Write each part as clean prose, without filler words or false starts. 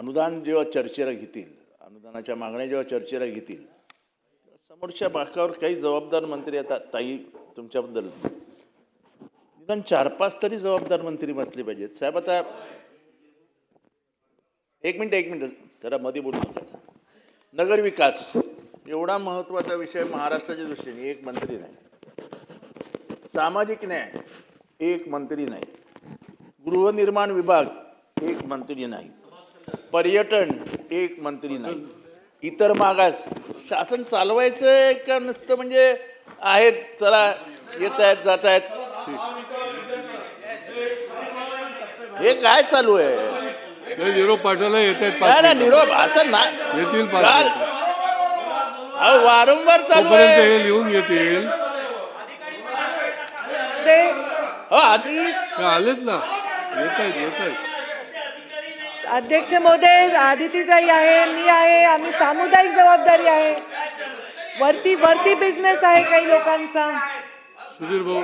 अनुदान जेव्हा चर्चेला घेतील, अनुदानाच्या मागण्या जेव्हा चर्चेला घेतील, समोरच्या बाकावर काही जबाबदार मंत्री आता ताई तुमच्याबद्दल निदान 4-5 तरी जबाबदार मंत्री बसले पाहिजेत. साहेब आता एक मिनिट जरा मध्ये बोलू नका. नगर विकास एवढा महत्त्वाचा विषय महाराष्ट्राच्या दृष्टीने एक मंत्री नाही, सामाजिक न्याय एक मंत्री नाही, गृहनिर्माण विभाग एक मंत्री नाही, पर्यटन एक मंत्री नाही, इतर मागास शासन चालवायचं का नुसतं म्हणजे आहेत चला येत आहेत जात आहेत, हे काय चालू आहे? निरोप पाठवला येत आहेत निरोप असं ना येतील वारंवार चालू आहे, हे लिहून येतील ते आधी आलेच ना, येत आहेत. अध्यक्ष महोदय, आदितीताई आहे, मी आहे, आम्ही सामुदायिक जबाबदारी आहे, वरती बिझनेस आहे काही लोकांचा, सुधीर भाऊ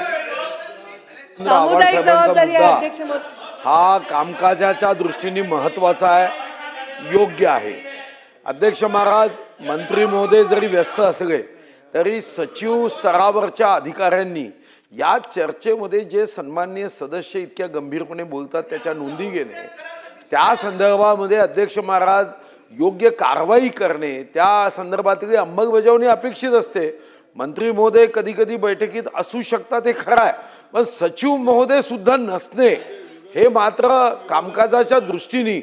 सामुदायिक जबाबदारी आहे. अध्यक्ष महोदय, हा कामकाजाच्या दृष्टीने महत्त्वाचा आहे, योग्य आहे. अध्यक्ष महाराज, मंत्री महोदय जरी व्यस्त असले तरी सचिव स्तरावरच्या अधिकाऱ्यांनी या चर्चेमध्ये जे सन्माननीय सदस्य इतक्या गंभीरपणे बोलतात त्याच्या नोंदी घेणे, त्या संदर्भामध्ये अध्यक्ष महाराज योग्य कारवाई करणे, त्या संदर्भातली अंमलबजावणी अपेक्षित असते. मंत्री महोदय कधी कधी बैठकीत असू शकतात हे खरं आहे, पण सचिव महोदय सुद्धा नसणे हे मात्र कामकाजाच्या दृष्टीने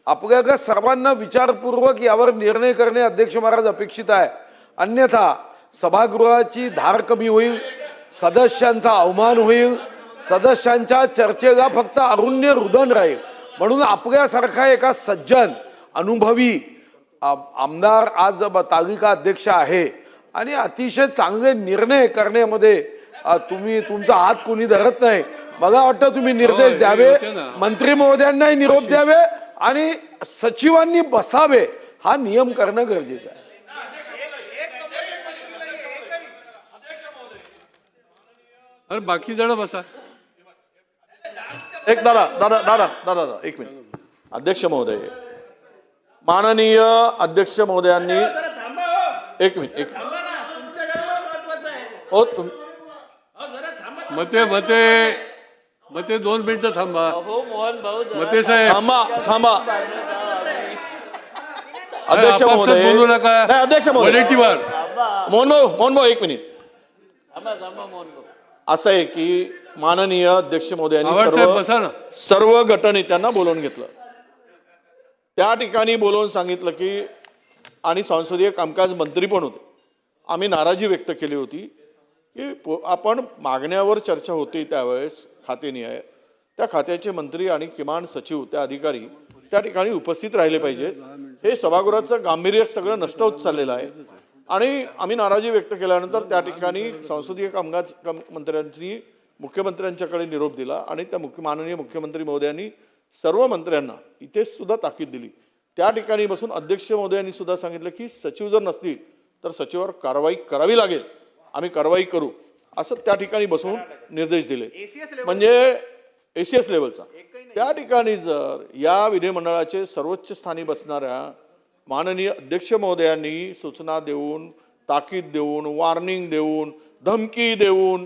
आपल्याला सर्वांना विचारपूर्वक यावर निर्णय करणे अध्यक्ष महाराज अपेक्षित आहे. अन्यथा सभागृहाची धार कमी होईल, सदस्यांचा अवमान होईल, सदस्यांच्या चर्चेला फक्त अरुण्य रुदन राहील. म्हणून आपल्यासारखा एका सज्जन अनुभवी आमदार आज तालिका अध्यक्ष आहे आणि अतिशय चांगले निर्णय करण्यामध्ये तुमचा हात कोणी धरत नाही. मला वाटतं तुम्ही निर्देश द्यावे, मंत्री महोदयांनाही निरोप द्यावे आणि सचिवांनी बसावे, हा नियम करणं गरजेचं आहे. अरे बाकी जण बसा. एक दादा एक मिनिट. अध्यक्ष महोदय, माननीय अध्यक्ष महोदयांनी एक मिनिट मते 2 मिनिटं थांबा. मते साहेब थांबा. अध्यक्ष महोदय बोलू नका. अध्यक्ष महोदय मोहन भाऊ एक मिनिट. असं आहे की माननीय अध्यक्ष महोदयांनी सर्व गटनेत्यांना बोलवून घेतलं, त्या ठिकाणी बोलवून सांगितलं की, आणि संसदीय कामकाज मंत्री पण होते, आम्ही नाराजी व्यक्त केली होती की आपण मागण्यावर चर्चा होती त्यावेळेस खातेनिहाय त्या खात्याचे मंत्री आणि किमान सचिव त्या अधिकारी त्या ठिकाणी उपस्थित राहिले पाहिजेत. हे सभागृहाचं गांभीर्य सगळं नष्ट होत चाललेलं आहे आणि आम्ही नाराजी व्यक्त केल्यानंतर त्या ठिकाणी संसदीय कामकाज मंत्र्यांनी मुख्यमंत्र्यांच्याकडे निरोप दिला आणि त्या माननीय मुख्यमंत्री महोदयांनी सर्व मंत्र्यांना इथे सुद्धा ताकीद दिली. त्या ठिकाणी बसून अध्यक्ष महोदयांनी सुद्धा सांगितलं की सचिव जर नसतील तर सचिवावर कारवाई करावी लागेल, आम्ही कारवाई करू, असं त्या ठिकाणी बसून निर्देश दिले. म्हणजे एसीएस लेवलचा. त्या ठिकाणी जर या विधिमंडळाचे सर्वोच्च स्थानी बसणाऱ्या माननीय अध्यक्ष महोदयांनी सूचना देऊन, ताकीद देऊन, वॉर्निंग देऊन, धमकी देऊन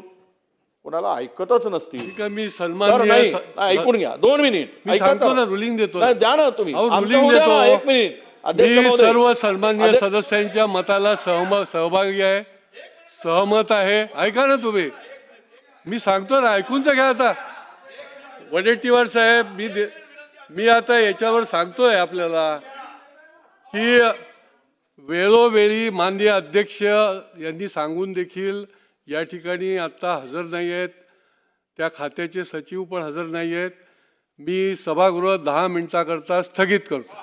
कोणाला ऐकतच नसतील, मी सन्मान ऐकून घ्या 2 मिनिट. रुलिंग देतो, द्या ना तुम्ही. रुलिंग देतो. 1 मिनिट. मी सर्व सन्मान्य सदस्यांच्या मताला सहभागी आहे, सहमत आहे. ऐका ना तुम्ही, मी सांगतो ना, ऐकून तर घ्या. आता वडेट्टीवार साहेब, मी आता याच्यावर सांगतोय आपल्याला की वेळोवेळी माननीय अध्यक्ष यांनी सांगून देखील या ठिकाणी आत्ता हजर नाही आहेत, त्या खात्याचे सचिव पण हजर नाही आहेत. मी सभागृह 10 मिनिटाकरता स्थगित करतो.